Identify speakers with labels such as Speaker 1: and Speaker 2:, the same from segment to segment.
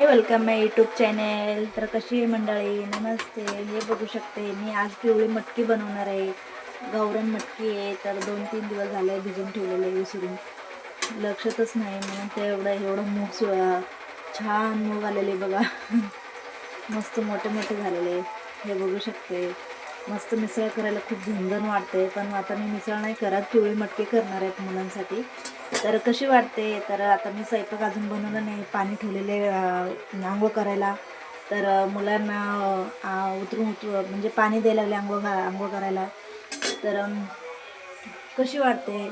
Speaker 1: Welcome माय YouTube channel. तर कशी आहे मंडळी, नमस्ते. हे बघू शकते मी आज पिवळी मटकी बनवणार आहे. गावरान मटकी आहे. तर 2-3 दिवस झाले भिजून ठेवलेले विसरून लक्षातच नाही, म्हणून ते एवढं मूग छान मूग आलेले बघा. मस्त मोठे मोठे झालेले हे बघू शकते. मस्त मिसळ करायला खूप झणझण वाटते, पण आता मी मिसळ नाही करत, पिवळी मटकी करणार आहेत मुलांसाठी. तर कशी वाटते, तर आता मी स्वयंपाक अजून बनवलं नाही, पाणी ठेवलेले आंघोळ करायला. तर मुलांना उतरून म्हणजे पाणी द्यायला लागले आंघोळ करायला. तर कशी वाटते.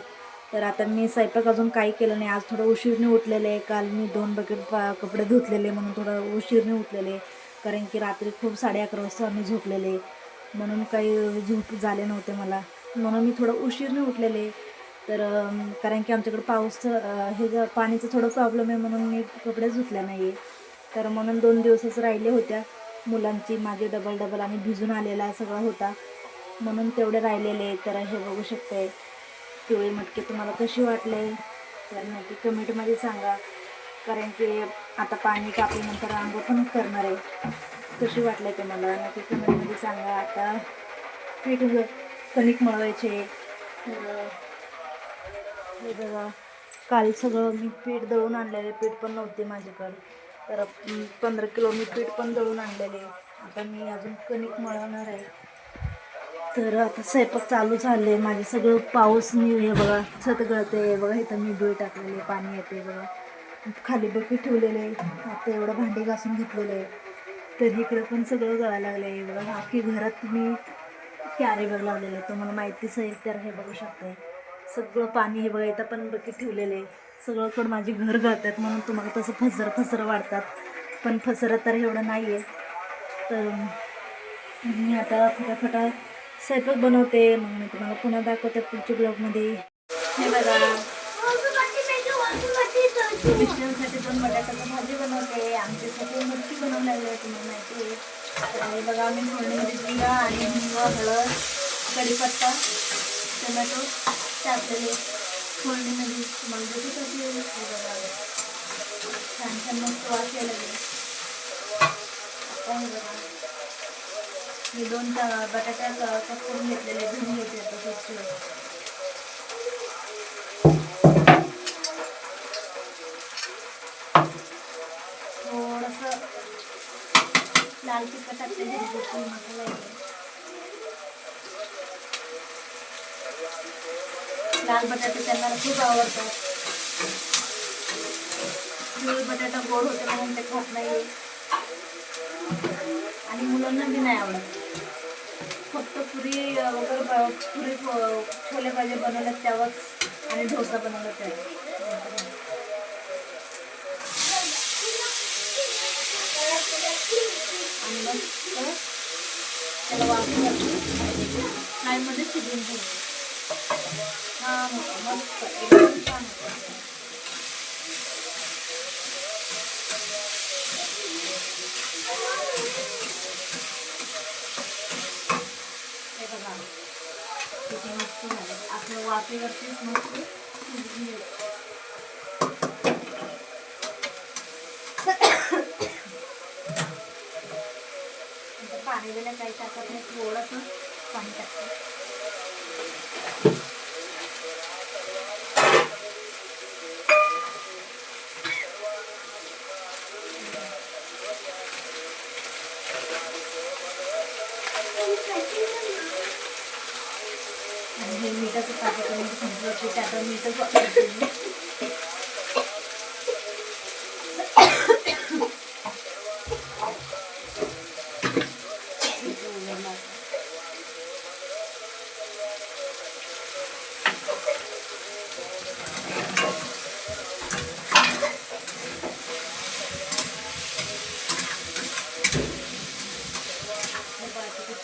Speaker 1: तर आता मी स्वयंपाक अजून काही केलं नाही. आज थोडं उशीरने उठलेले. काल मी 2 बकेट कपडे धुतलेले, म्हणून थोडं उशीरने उठलेले. कारण की रात्री खूप 11:30 वाजता आम्ही झोपलेले, म्हणून काही झोप झाले नव्हते मला, म्हणून मी थोडं उशीरने उठलेले. तर कारण की आमच्याकडे पाणीचं थोडं प्रॉब्लेम आहे, म्हणून मी कपडे धुतले नाही. तर म्हणून 2 दिवसच राहिले होत्या मुलांची, माझे डबल आणि भिजून आलेला सगळा होता, म्हणून तेवढे राहिलेले. तर हे बघू शकते पिवळी मटकी तुम्हाला कशी वाटले, तर नक्की कमेंटमध्ये सांगा. कारण की आता पाणी टाकल्यानंतर आंघोळ पण करणार आहे. कशी वाटले तुम्हाला नक्की कमेंटमध्ये सांगा. आता पीठ कणिक मळवायचे. हे बघा, काल सगळं मी पीठ दळून आणलेले, पीठ पण नव्हते माझ्याकडे. तर 15 किलो मी पीठ पण दळून आणलेले. आता मी अजून कणिक मळवणार आहे. तर आता स्वयंपाक चालू झाले माझे. सगळं पाऊसनी हे बघा छत गळते बघा. इथं मी गुळ टाकलेले, पाणी येते बघा. खाली बकेट ठेवलेले, आता एवढं भांडी घासून घेतलेले. तर इकडे पण सगळं गळायला लागले बघा. अख्खी घरात मी कॅरी बॅग लावलेले, तुम्हाला माहितीच आहे. तर हे बघू शकते सगळं पाणी हे बघा. इथं पण बकेट ठेवलेले, सगळंकडं माझी घर गळतात, म्हणून तुम्हाला तसं फसरं वाढतात, पण फसरं तर एवढं नाही आहे. तर मी आता फटाफटा स्वयंपाक बनवते, मग मी तुम्हाला पुन्हा दाखवते पुढच्या ब्लॉगमध्ये. हे बघा, मिस्टरांसाठी 2 बटाट्याची भाजी बनवते, आमच्यासाठी मटकी बनवलेली आहे, तुम्हाला माहिती आहे. आणि बघा आम्ही फोडणीमध्ये जिरा आणि हिंग, हळद, कढीपत्ता, टोमॅटो टाकलेले फोडणीमध्ये. तुम्हाला जशी कशी हे बघा छान छान मस्त वास यायला लागले. आता हे बघा मी 2 बटाट्या कट करून घेतलेले, धुवून घेतले आता स्वच्छ. थोडंसं लाल तिखट टाकते, घरगुती मसाला आहे. लाल बटाटे त्यांना खूप आवडतात. पिवळे बटाटा गोड होते म्हणून ते खात नाही, आणि मुलांना बी नाही आवडत. फक्त पुरी वगैरे पुरी छोले भाजी बनवल्यात त्यावरच, आणि डोसा बनवला त्यावर. आणि मग त्याला वाफवून फ्रायमध्ये शिजवून घ्यायचं. छान होतं, मस्त एकदम छान होतं. हे बघा किती मस्त झालं. आपल्या वाफेवरतीच मस्त शिजवून घ्यायचं. पाणी दिलं काही टाकत नाही, थोडंसं पाणी टाकतं. आणि हे मिठाचं पाकिट म्हणजे संपलं की त्यात मीठच वापरते मी.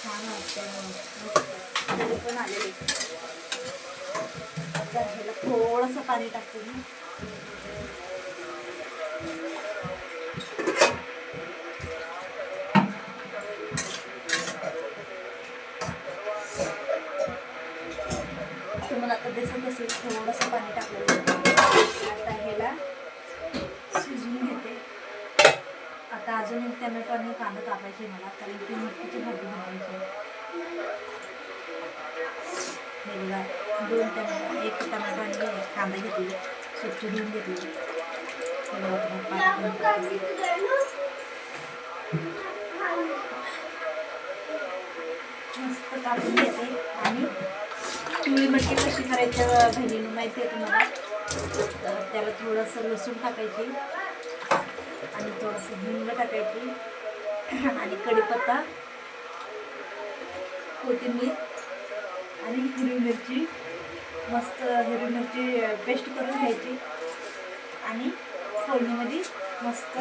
Speaker 1: छान वाटतं पण आलेले. आता ह्याला थोडंसं पाणी टाकते मी. तुम्हाला आता दिसत असेल थोडंसं पाणी टाकलेलं. आता ह्याला शिजवून घेते. आता अजून एक टमॅटो आणि कांदा कापायचे मला, कारण की मटकीची भाजी बनवायची. हे बघा, 2 टमॅटो, 1 टमॅटो आणि कांदा घेतली, स्वच्छ धुवून घेतली. हे बघा, मस्त कापून घेते. आणि पिवळी मटकी कशी करायची बहिणीनं माहिती आहे तुम्हाला. तर त्याला थोडंसं लसूण टाकायची आणि थोडंसं हिंग टाकायची आणि कढीपत्ता, कोथिंबीर आणि हिरवी मिरची, मस्त हिरवी मिरची पेस्ट करून घ्यायची आणि फोडणीमध्ये मस्त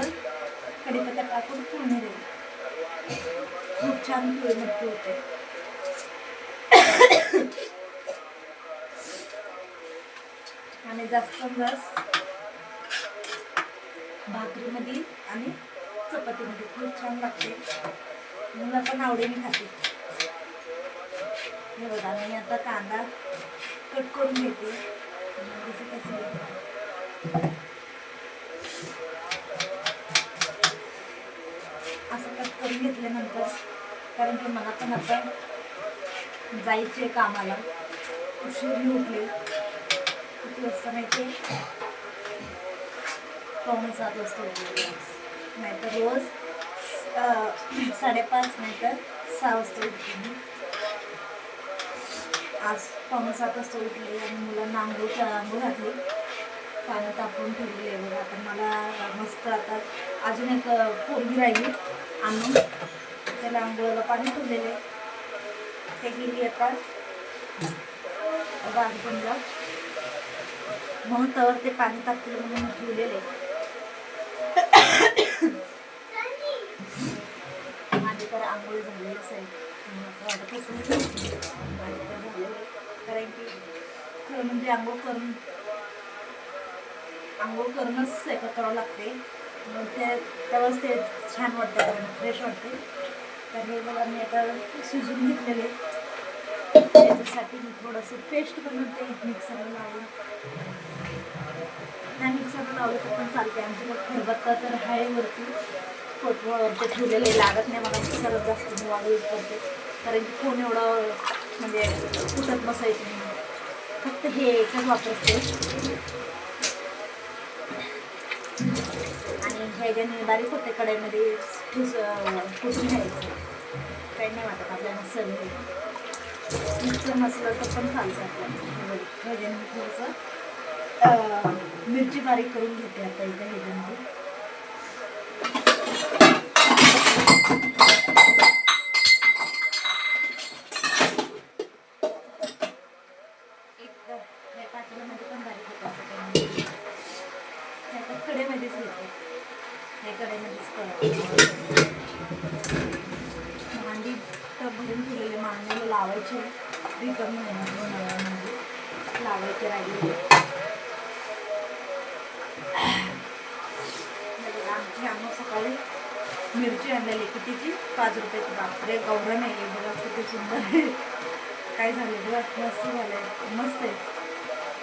Speaker 1: कढीपत्ता टाकून फोडणी द्यायची. खूप छान पिवळी मटकी होते. आणि जास्त जास्त भाकरीमध्ये आणि चपातीमध्ये खूप छान लागते. मला पण आवडीने खाते. हे बघा, मी आता कांदा कट करून घेते. असं कट करून घेतल्यानंतर, कारण की मला पण आता जायचे कामाला, उशीर उठले. किती वाजता माहिती, 6:45 वाजता उठले. नाहीतर रोज 5:30 नाहीतर 6 वाजता उठते मी. आज 6:45 वाजता उठले आणि मुलांना आंघोळ घातली, पाणी तापवून ठेवलेली आहे बघा. आता मला मस्त आता अजून एक पोरगी राहिली आणून, त्याला आंघोळाला पाणी ठेवलेले, ते गेली आता बाथरूमला, म्हणून तर ते पाणी तापले म्हणून ठेवलेले. माझी तर आंघोळ झालेलीच आहे, असं वाटतच नाही. कारण की खरं म्हणजे आंघोळ करूनच स्वयंपाक करावं लागते. मग त्यावेळेस ते छान वाटतं, फ्रेश वाटते. तर हे बघा, मी आता शिजून घेतलेले. त्याच्यासाठी मी थोडंसं पेस्ट बनवते मिक्सरला लावून. नाही मिक्सरला लावलं तर पण चालते. आमच्याकडे खरबत्ता तर आहे वरती, फोटोवरती ठेवलेले, लागत नाही मला मिक्सरच जास्त. मी वाढ यूज करते, कारण की फोन एवढं म्हणजे कुठत बसायचं नाही. फक्त हे एकच वापरते. आणि ह्याच्याने बारीक होते कढईमध्ये कुठून घ्यायचं, काही नाही वाटत आपल्याला. सगळं मिक्सर नसलं तर पण चालतं आपल्याला. ह्याच्याने थोडंसं मिरची बारीक करून घेते आता इथं ह्याच्यामध्ये. पातेल्यामध्ये पण बारीक होतं, असं काही कढईमध्येच घेते. हे कढईमध्येच भांडी तर भरून ठेवलेले, मांडीला लावायचे, रिकामी होणार लावायचे राहिले. आमची आम्ही सकाळी मिरची आणलेली, कितीची, 5 रुपयाची. बापरे, गावरान आहे बघा, किती सुंदर आहे. काय झाले बघा, मस्त झालं, मस्त आहे.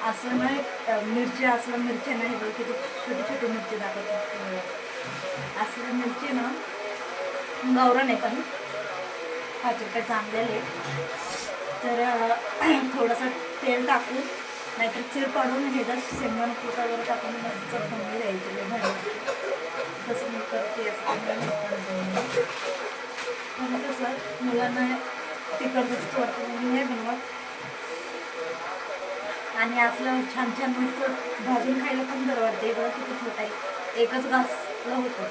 Speaker 1: असं नाही मिरची, असलं मिरची नाही बघ, किती छोटी छोटी मिरची दाखवते. असलं मिरची ना गावरान आहे, पण 5 रुपयाचं आणलेले. तर थोडंसं तेल टाकून, नाहीतर चिर पाडून ह्याच्या शेंगदाणा कुटावर टाकून मस्त फोडणी द्यायची भाजी. तसं मी करते. पण कसं मुलांना तिखट जास्त वाटतं म्हणून नाही बनवत. आणि असलं छान छान मस्त भाजून खायला पण बरं वाटते. बघा किती छोटा आहे, एकच घासला होतं.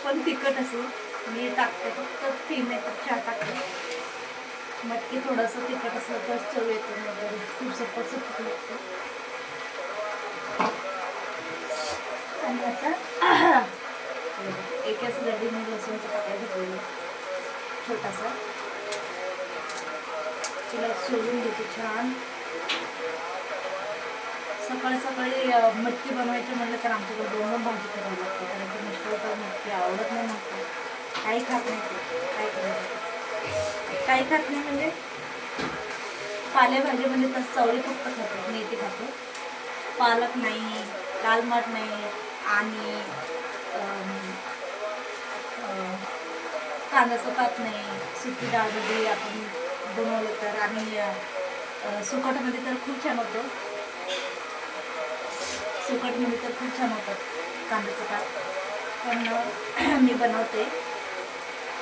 Speaker 1: पण तिखट असं मी टाकते, फक्त 3 नाही तर 4 टाकते. मटकी थोडंसं तिखट असलं तर चव येते, वगैरे खूप सपट लागतं. आणि आता एकच गड्डी मी लसूणचा पाकळ्या घेतलेला छोटासा, तिला सोलून घेते छान. सकाळी सकाळी मटकी बनवायची म्हटलं तर आमच्याकडे 2 भाजी करावी लागते, कारण की मिस्टर मटकी आवडत नाही, म्हणतात काही खात नाही. ते काय करायचं, काही खात नाही म्हणजे पालेभाजी म्हणजे तसं चवळी फक्त खातो, मेथी खातो, पालक नाही. दाल मठ नाही आणि कांद्याचं पात नाही, सुकी डाळ जरी आपण बनवलं तर, आणि सुकटमध्ये तर खूप छान होतं. सुकटमध्ये तर खूप छान होतं कांद्याचं पात. पण मी बनवते,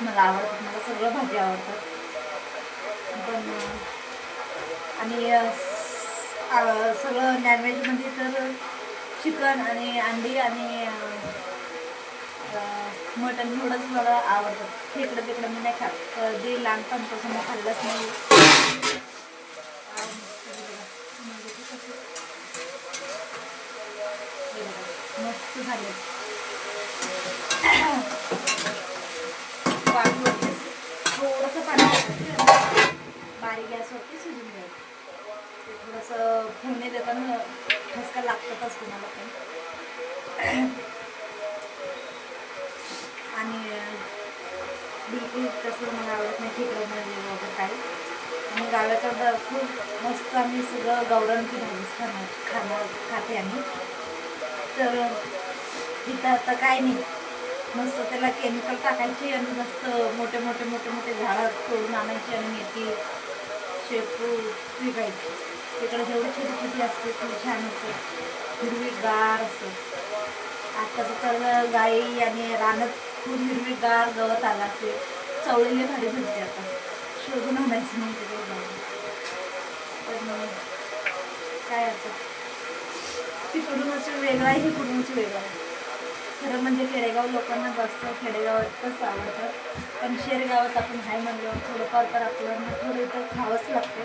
Speaker 1: मला आवडतं, मला सगळं भाजी आवडतात. पण आणि सगळं नॉनव्हेजमध्ये तर चिकन आणि अंडी आणि मटण एवढंच मला आवडतं. खेकडं तिकडं मी नाही खात, कधी लहानपणापासून मी खाल्लंच नाही. मस्त झाले. वाटीवरती थोडंसं पाणी बारीक गॅसवरती शिजून द्यायचं. ते थोडंसं फोडणी देताना ठसका लागतातच तुम्हाला पण. आणि बिलकुल तसं मला आवडत नाही खेकडं वगैरे काही. आणि गावाकडं खूप मस्त आम्ही सगळं गावरानची भाजीच खाते आम्ही. तर इथं आता काय नाही, मस्त त्याला केमिकल टाकायची आणि मस्त मोठे मोठे मोठे मोठे झाडं तोडून आणायची आणि मेथी शेपू विकायची. तिकडे जेवढी छोटी छोटी असते खूप छान असते, हिरवीगार असतं. आताचं तर गाई आणि रानात खूप हिरवीगार गवत आलं असे, चवळीले भारी भेटते. आता शोधून आणायचं नाही तिकडे जाऊन. पण काय असतं, तिकडूनच वेगळं आहे, इकडूनच वेगळं आहे. खरं म्हणजे खेडेगाव लोकांना जास्त खेडेगावातच आवडतं. पण शहरगावात आपण हाय म्हणलं थोडंफार तर आपल्याला थोडं इथं खावंच लागतं.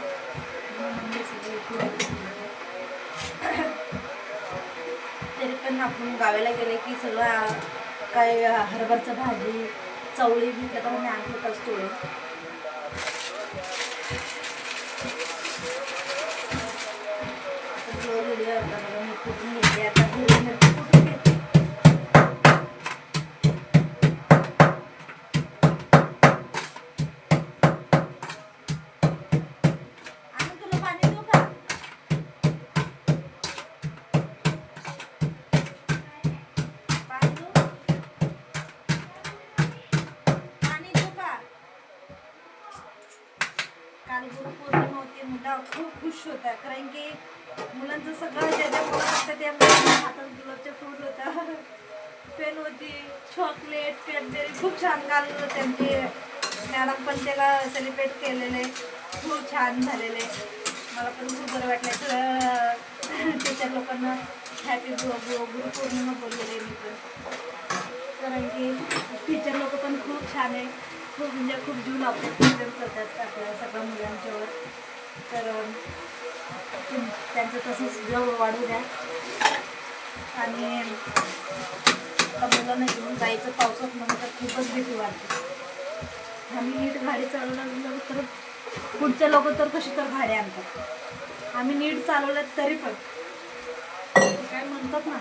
Speaker 1: म्हणजे सगळे तरी पण आपण गावाला गेले की सगळं काय हरभरचं भाजी चवळी भेटलं तर मी आणतच तोडून. व्हिडिओ मी कुठून घेते आता, कुठून घेते. काल गुरुपौर्णिमा होती, मुलं खूप खुश होत्या, कारण की मुलांचं सगळं ज्या ज्या गोष्ट असतं त्या मुलांच्या हातात गुलाबच्या फूल होता, पेन होती, चॉकलेट, कॅडबरी खूप छान. काल त्यांचे मॅडम पण त्याला सेलिब्रेट केलेले, खूप छान झालेले. मला पण खूप बरं वाटलं. सगळं टीचर लोकांना हॅपी गुरुपौर्णिमा बोललेले मी पण, कारण की टीचर लोक पण खूप छान आहे, खूप म्हणजे खूप जीव लावतात टीचर करतात आपल्या सगळ्या मुलांच्यावर. तर त्यांचं तसंच जीव वाढू द्या. आणि मुलांना घेऊन जायचं पावसात म्हणून तर खूपच भीती वाटते. आम्ही नीट गाडी चालवलं तर पुढचे लोक तर कशी तर गाडी आणतात, आम्ही नीट चालवलं तरी पण काय म्हणतात ना,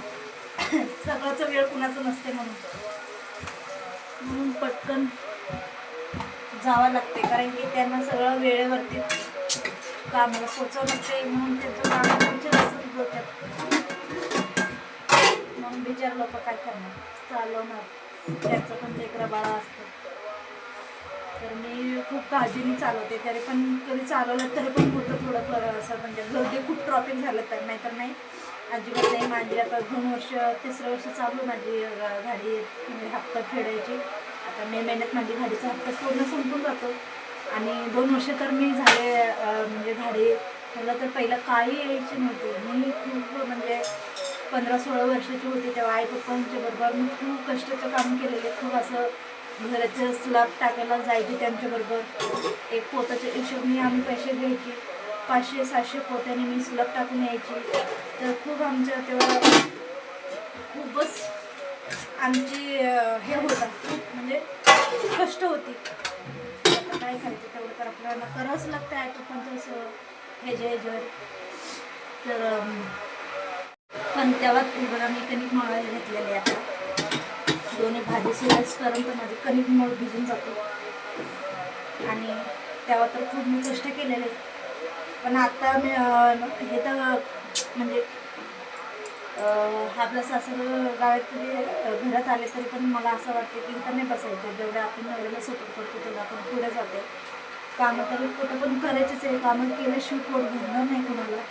Speaker 1: सगळंच वेळ कुणाचं नसते, म्हणून पटकन जावं लागते, कारण की त्यांना सगळं वेळेवरती कामाला पोचावं लागते. म्हणून त्यांचं काम डोक्यात, म्हणून बिचार लोक काय करणार, चालवणार, त्यांचं पण लेकरं बाळा असतं. तर मी खूप काळजीने चालवते, तरी पण कधी चालवलं तरी पण होतं थोडं असं, म्हणजे गर्दी खूप ट्रॉफिक झालं तर, नाहीतर नाही अजिबात नाही. माझी आता 2 वर्ष 3रं वर्ष चालू माझी गाडी म्हणजे हप्ता फेडायची. आता मे महिन्यात माझी गाडीचा हप्ता पूर्ण संपून जातो. आणि 2 वर्ष तर मी झाले म्हणजे गाडी मला तर पहिलं काही यायची नव्हती. मी खूप म्हणजे 15-16 वर्षाची होती तेव्हा आई पप्पांच्या बरोबर मी खूप कष्टाचं काम केलेले. खूप असं घराचं स्लॅब टाकायला जायचे त्यांच्याबरोबर. एक पोताच्या हिशोबाने आम्ही पैसे घ्यायचे, 500-700 पोत्याने मी स्लॅब टाकून यायची. तर खूप आमच्या तेव्हा खूपच आमची हे होता, म्हणजे कष्ट होती. आता काय करायचं, तेवढं तर आपल्याला करावंच लागतं आहे पप्पांचं असं ह्याच्यावर. तर पण तेव्हा बघा मी कणिक मळायला घेतलेले. आता दोन्ही भाजी शिजायपर्यंत माझे कणिक मळ भिजून जातो. आणि तेव्हा तर खूप मी कष्ट केलेले. पण आता मी हे तर म्हणजे आपलं सासर गावात तरी घरात आले तरी पण मला असं वाटतं की इथं नाही बसायचं. जेवढे आपण नवऱ्याला सपोर्ट करतो तेवढं आपण पुढे जाते. कामं तर कुठं पण करायचीच आहे. कामं केल्याशिवाय पोट भरणार नाही कोणाला,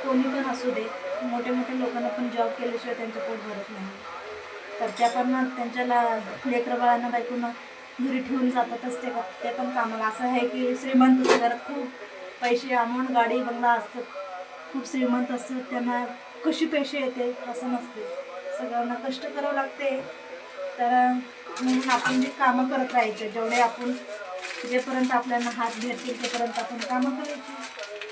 Speaker 1: कोणी पण असू दे. मोठे मोठे लोकांना पण जॉब केल्याशिवाय त्यांचं पोट भरत नाही. तर त्या पण त्यांच्या लेकरं बाळांना बायकोंना घरी ठेवून जातातच ते पण कामाला. असं आहे की श्रीमंत घरात खूप पैसे अमाऊंट गाडी बंगला असतात, खूप श्रीमंत असतात, त्यांना कशी पैसे येते असं नसते. सगळ्यांना कष्ट करावं लागते. तर म्हणून आपण जे कामं करत राहायचे, जेवढे आपण जेपर्यंत आपल्याला हात भेटतील तेपर्यंत आपण कामं करायची.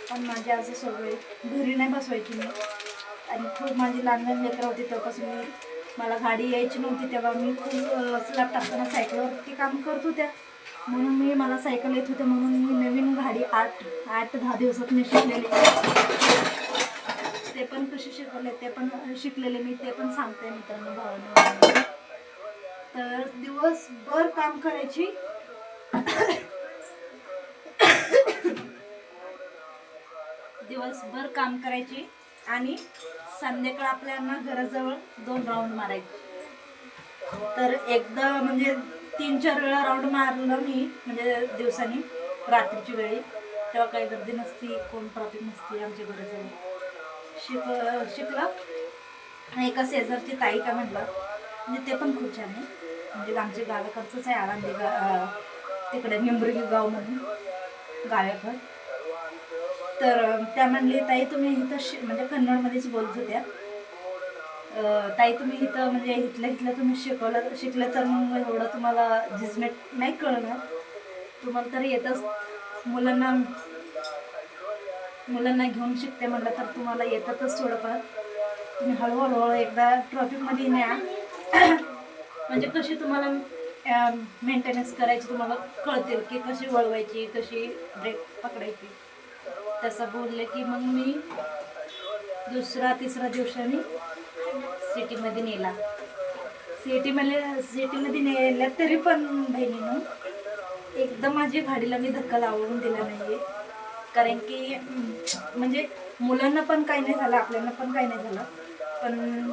Speaker 1: पण माझी आजी सगळे घरी नाही बसवायची मी. आणि खूप माझी लहान लहान लेकरं होती तेव्हापासून मला गाडी यायची नव्हती, तेव्हा मी खूप स्लॅब टाकताना सायकलवरती काम करत होत्या. म्हणून मला सायकल येत होते, म्हणून मी नवीन गाडी 8-10 दिवसात मी शिकलेले. ते पण कसे शिकवले ते पण शिकलेले मी, ते पण सांगते मित्रांनो भावांनो. तर दिवसभर काम करायची. दिवसभर काम करायची आणि संध्याकाळ आपल्याला घराजवळ 2 राऊंड मारायचे. तर एकदा म्हणजे 3-4 वेळा राऊंड मारलं मी, म्हणजे दिवसानी रात्रीची वेळी. तेव्हा काही गर्दी नसती, कोण ट्रॉफिक नसती आमच्या घराजवळ. शिकलं. आणि एका शेजारची ताई का म्हटलं, म्हणजे ते पण खूप छान आहे. म्हणजे आमच्या गावाकडचंच आहे, आळंदी तिकडे निंबर्गी गाव म्हणून गावाकडं. तर त्या म्हणले ताई तुम्ही इथं म्हणजे कन्नडमध्येच बोलत होत्या. ताई तुम्ही इथं म्हणजे इथल्या तुम्ही शिकलं तर मग एवढं तुम्हाला झिजमेट नाही कळणार. तुम्हाला तर येतच, मुलांना घेऊन शिकते म्हटलं तर तुम्हाला येतातच थोडंफार. तुम्ही हळूहळू एकदा ट्रॉफिकमध्ये न्या. म्हणजे कशी तुम्हाला मेंटेनन्स करायची तुम्हाला कळतील की कशी वळवायची, कशी ब्रेक पकडायची. तसं बोलले की मग मी 2-3 दिवसांनी सिटीमध्ये नेला. सिटीमध्ये नेल्या तरी पण बहिणीनं एकदम माझी गाडीला मी धक्का लावून दिला नाही. कारण की म्हणजे मुलांना पण काही नाही झालं, आपल्याला पण काही नाही झालं, पण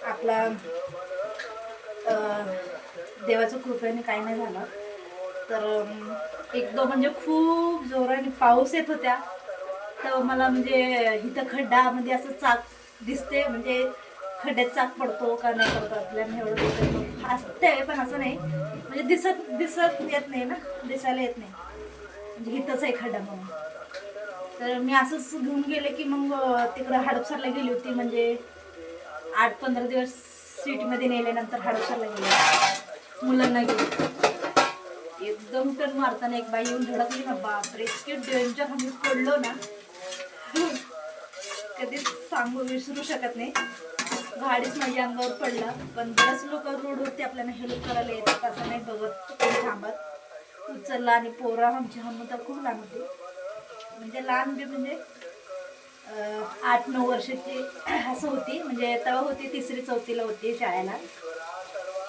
Speaker 1: आपला देवाच्या कृपेने काही नाही झालं. तर एकदम म्हणजे खूप जोराने पाऊस येत होत्या. तर मला म्हणजे इथं खड्डामध्ये असं चाक दिसते, म्हणजे खड्ड्यात चाक पडतो का नाही पडतो आपल्याला एवढं असते, पण असं नाही म्हणजे दिसत येत नाही ना, दिसायला येत नाही म्हणजे इथंच आहे खड्डा म्हणून. तर मी असंच घेऊन गेले की मग तिकडं हडपसरला गेली होती. म्हणजे 8-15 दिवस सिटीमध्ये नेल्यानंतर हडपसरला गेले मुलांना घेऊन. एकदम टर्न मारताना एक बाई येऊन धडकली ना, बापरे इतके डेंजर आम्ही पडलो ना, कधीच सांगू विसरू शकत नाही. गाडीच माझ्या अंगावर पडला. पण बरेच लोक रोडवरती आपल्याला हेल्प करायला येतात, असं नाही बघत कोणी थांबत. उचलला आणि पोरा आमची हम्म तर खूप लहान होती, म्हणजे लहान बी म्हणजे 8-9 वर्षाची असं होती. म्हणजे तेव्हा होती 3री-4थीला होती शाळेला.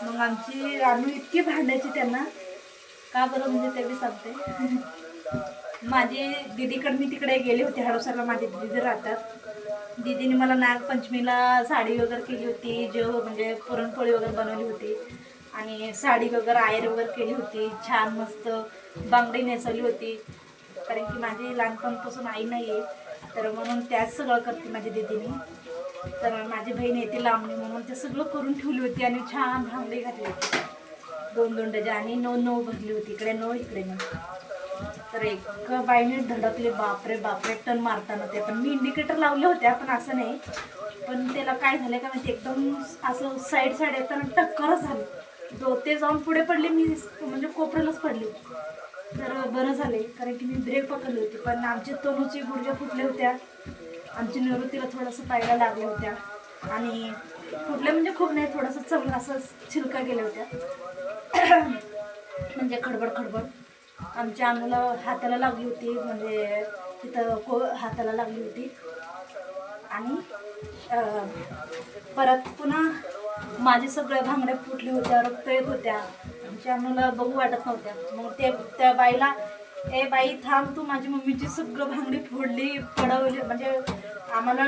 Speaker 1: मग आम्ही इतकी भांडायची त्यांना का बरं, म्हणजे ते बी सांगते. माझी दीदीकडे मी तिकडे गेले होते हडपसरला, माझी दीदी राहतात. दीदीने मला नागपंचमीला साडी वगैरे केली होती, म्हणजे पुरणपोळी वगैरे बनवली होती आणि साडी वगैरे आयर वगैरे केली होती, छान मस्त बांगडी नेसवली होती. कारण की माझी लहानपणापासून आई नाही आहे, तर म्हणून त्याच सगळं करते माझी दीदीने. तर माझी बहीण येते लांबणी म्हणून ते सगळं करून ठेवली होती आणि छान बांगडी घातली होती. 2-2 डझा आणि 9 भरली होती, इकडे 9 इकडे 9. तर एक बाईने धडकले, बापरे बापरे टन मारताना. ते पण मी इंडिकेटर लावले होत्या, पण असं नाही. पण त्याला काय झालं का माहिती, एकदम असं साईड येताना टक्करच झाली. ते जाऊन पुढे पडले, मी म्हणजे कोपऱ्यालाच पडले. तर बरं झाले, कारण की मी ब्रेक पकडली होती. पण आमची तनूची गुडघ्या फुटल्या होत्या, आमची निवृत्तीला थोडंसं पायला लागल्या होत्या आणि फुटल्या म्हणजे खूप नाही, थोडंसं चांगलं असं छिलका गेल्या होत्या. म्हणजे खडबड आमच्या अनुला हाताला लागली होती, म्हणजे तिथं हाताला लागली होती. आणि परत पुन्हा माझे सगळ्या भांगड्या फुटल्या होत्या, रक्त येत होत्या. आमच्या अनुला बघू वाटत नव्हत्या. मग त्या बाईला, ए बाई थांब तू, माझी मम्मीची सगळं भांगडी फोडली, पडवली, म्हणजे आम्हाला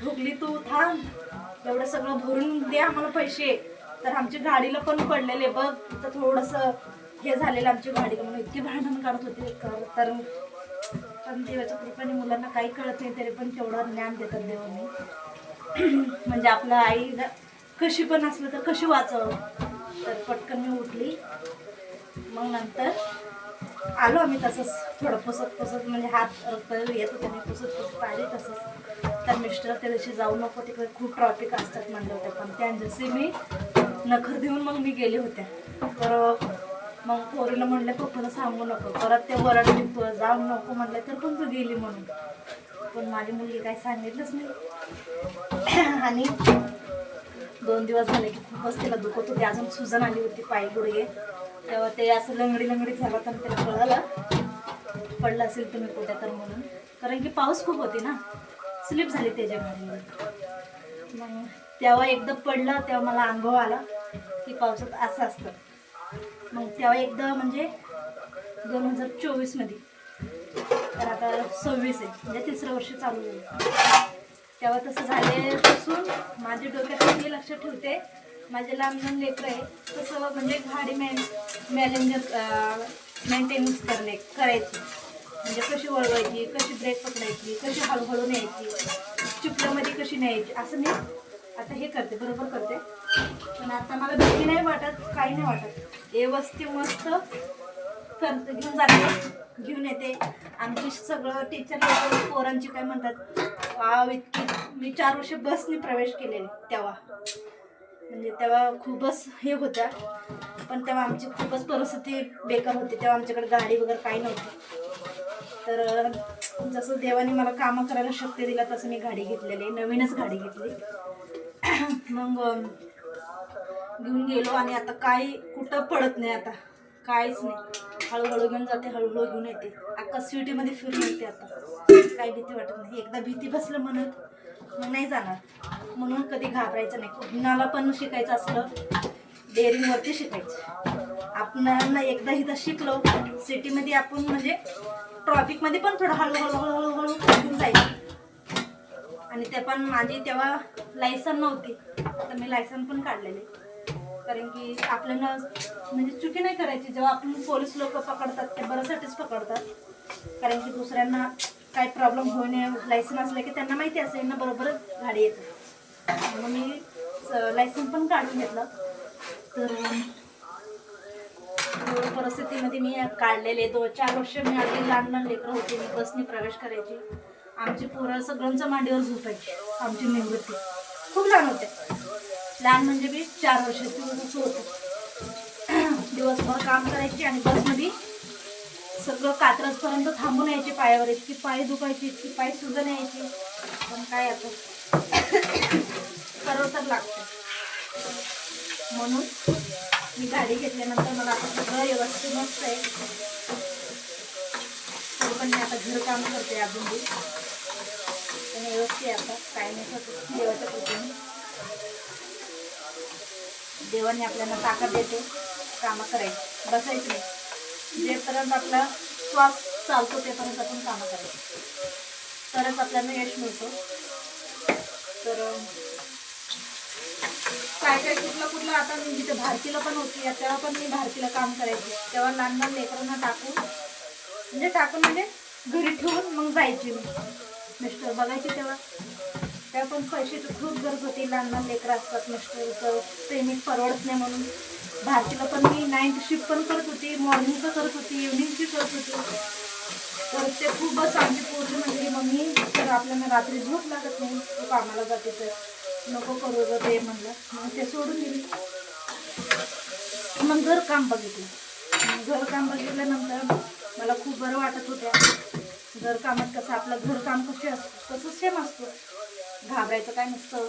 Speaker 1: भोगली तू थांब एवढं सगळं भरून दे आम्हाला पैसे. तर आमची गाडीला पण पडलेले बघ तर थोडंसं हे झालेलं आमच्या गाडीला म्हणून इतकी भांडण काढत होते. तर पण देवाच्या कृपेने मुलांना काही कळत नाही तरी पण तेवढं ज्ञान देतात देवाने. म्हणजे आपलं आईला कशी पण असलं तर कशी वाचावं. तर पटकन मी उठली. मग नंतर आलो आम्ही तसंच थोडं पुसत म्हणजे हात रक्त येत होते मी पुसत आली तसंच. तर मिस्टर त्या दिवशी जाऊ नको तिकडे खूप ट्रॉफिक असतात म्हणलं होतं पण त्या दिवशी मी नखर देऊन मग मी गेले होते. तर मग पोरीला म्हणलं पप्पाला सांगू नको परत ते वरडली तू जाऊ नको म्हणलं तर पण तू गेली म्हणून. पण माझी मुलगी काही सांगितलंच नाही. आणि 2 दिवस झाले की खूपच तिला दुखत होती अजून सुजन आली होती पाय गुडघे. तेव्हा ते असं लंगडी झालं तर त्याला कळालं पडलं असेल तुम्ही कुठे तर म्हणून. कारण की पाऊस खूप होती ना स्लिप झाली त्याच्या गाडीवर. मग तेव्हा एकदा पडलं तेव्हा मला अनुभव आला की पावसात असं असतं. मग तेव्हा एकदा म्हणजे 2024 मध्ये तर आता 26 आहे म्हणजे 3रं वर्ष चालू आहे. तेव्हा तसं झाल्यापासून माझ्या डोक्यात हे लक्ष ठेवते माझे लहान लेकरं आहे तसं म्हणजे गाडी मेंटेनन्स करायची. म्हणजे कशी वळवायची कशी ब्रेक पकडायची कशी हळूहळू न्यायची चिपल्यामध्ये कशी न्यायची असं मी आता हे करते बरोबर करते. पण आता मला भीती नाही वाटत काही नाही वाटत. व्यवस्थित मस्त करते घेऊन जाते घेऊन येते. आमची सगळं टीचर लोक पोरांची काय म्हणतात वाव इतकी मी 4 वर्ष बसने प्रवेश केलेले तेव्हा म्हणजे तेव्हा खूपच हे होत्या. पण तेव्हा आमची खूपच परिस्थिती बेकार होती. तेव्हा आमच्याकडे गाडी वगैरे काही नव्हती. तर जसं देवाने मला कामं करायला शक्ती दिला तसं मी गाडी घेतलेली नवीनच गाडी घेतली. मग घेऊन गेलो आणि आता काही कुठं पडत नाही आता काहीच नाही. हळूहळू घेऊन जाते हळूहळू घेऊन येते. अख्खा सिटीमध्ये फिरून येते. आता काही भीती वाटत नाही. एकदा भीती बसलं म्हणत मग नाही जाणार. म्हणून कधी घाबरायचं नाही. कुणाला पण शिकायचं असलं डेअरिंगवरती शिकायचं. आपण एकदा इथं शिकलो सिटीमध्ये आपण म्हणजे ट्रॉफिकमध्ये पण थोडं हळूहळू घेऊन जायचं. आणि ते पण माझी तेव्हा लायसन नव्हती तर मी लायसन पण काढलेले. कारण की आपल्याला म्हणजे चुकी नाही करायची. जेव्हा आपण पोलीस लोक पकडतात ते बऱ्यासाठीच पकडतात. कारण की दुसऱ्यांना काही प्रॉब्लेम होऊ नये. लायसन असलं की त्यांना माहिती असेल ना बरोबर गाडी येते. मग मी लायसन पण काढून घेतलं. तर परिस्थितीमध्ये मी काढलेले 2-4 वर्ष मी अगदी लहान लेकरं होते. मी बसने प्रवेश करायची. आमची पोरं सगळ्यांच्या मांडीवर झोपायची. आमची निवृत्ती खूप लहान होते. लहान म्हणजे मी 4 वर्षाची असं होतं. दिवसभर काम करायची आणि बसमध्ये सगळं कात्रजपर्यंत थांबून यायची पायावर. इतकी पाय दुखायची इतकी पाय सुजन यायची. पण काय आता करावं तर लागतं. म्हणून मी गाडी घेतल्यानंतर मला आता सगळं व्यवस्थित मस्त आहे. तरी पण मी आता घरकाम करते अजून बी पण व्यवस्थित आहे. आता काय नाही करत देवाच्या कृपेने. देवाने आपल्याला ताकद देते कामं करायची बसायची नाही. जेपर्यंत आपला श्वास चालतो तेपर्यंत आपण कामं करायची तरच आपल्याला यश मिळतो. तर काय कुठलं आता मी जिथे भारतीला पण होती तेव्हा पण मी भारतीला काम करायची. तेव्हा लहान लेकरांना टाकून म्हणजे घरी ठेवून मग जायची मी. मिस्टर बघायची तेव्हा पण पैशाची खूप गरज होती. लहान लेकरं असतात मिस्टरचं पेमेंट परवडत नाही म्हणून भारतीला पण मी 9th शिफ्ट पण करत होती. मॉर्निंगचं करत होती इव्हनिंगची करत होती. तर ते खूपच आमची पोरगी म्हणजे मम्मी तर आपल्याला रात्री झोप लागत नाही तो कामाला जाते तर नको करू ग ते म्हणलं. मग ते सोडून दिली. मग घरकाम बघितल्यानंतर मला खूप बरं वाटत होत्या. घरकामात कसं आपलं घरकाम असतं तसं सेम असतो. घाबरायचं काय नसतं.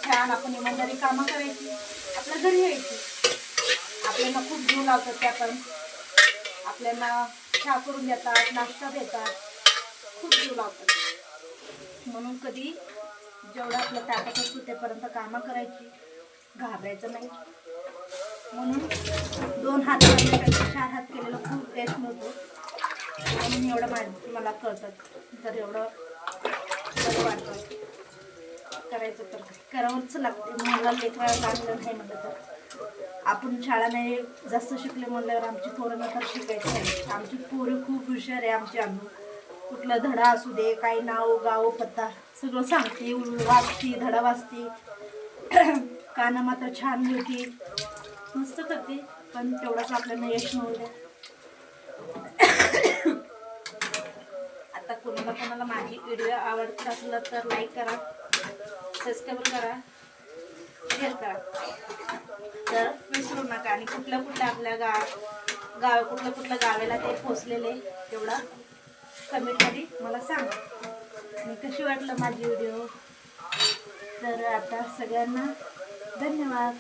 Speaker 1: छान आपण इमानदारी कामं करायची आपल्या घरी यायची. आपल्याला खूप जीव लावतात त्या पण आपल्याला चहा करून देतात नाश्ता देतात खूप जीव लावतात. म्हणून कधी जेवढं आपलं ताकद असतो तेपर्यंत कामं करायची घाबरायचं नाही. म्हणून 2 हात करण्यापेक्षा 4 हात केलेलं खूप यश मिळतो. म्हणून एवढं मला कळतात तर एवढं बरं वाटतं. करायचं तर करावंच लागते. मला लेकराला लागलं नाही म्हणलं तर आपण शाळा नाही जास्त शिकले म्हणल्यावर आमची पोरांना तर शिकायचं आहे. आमची पोरं खूप हुशार आहे. आमची अनु कुठला धडा असू दे, काही नाव गाव पत्ता सगळं सांगते, वाचते, धडा वाचते. कानं मात्र छान होती, मस्त करते. पण तेवढंच आपल्याला यश मिळू. आता कोणाला माझी व्हिडिओ आवडत असलं तर लाईक करा, सबस्क्राईब करा, शेअर करा तर विसरू नका. आणि कुठल्या आपल्या गाव कुठल्या गावाला ते पोचलेले तेवढा कमेंटमध्ये मला सांगा. आणि कशी वाटलं माझी व्हिडिओ. तर आता सगळ्यांना धन्यवाद.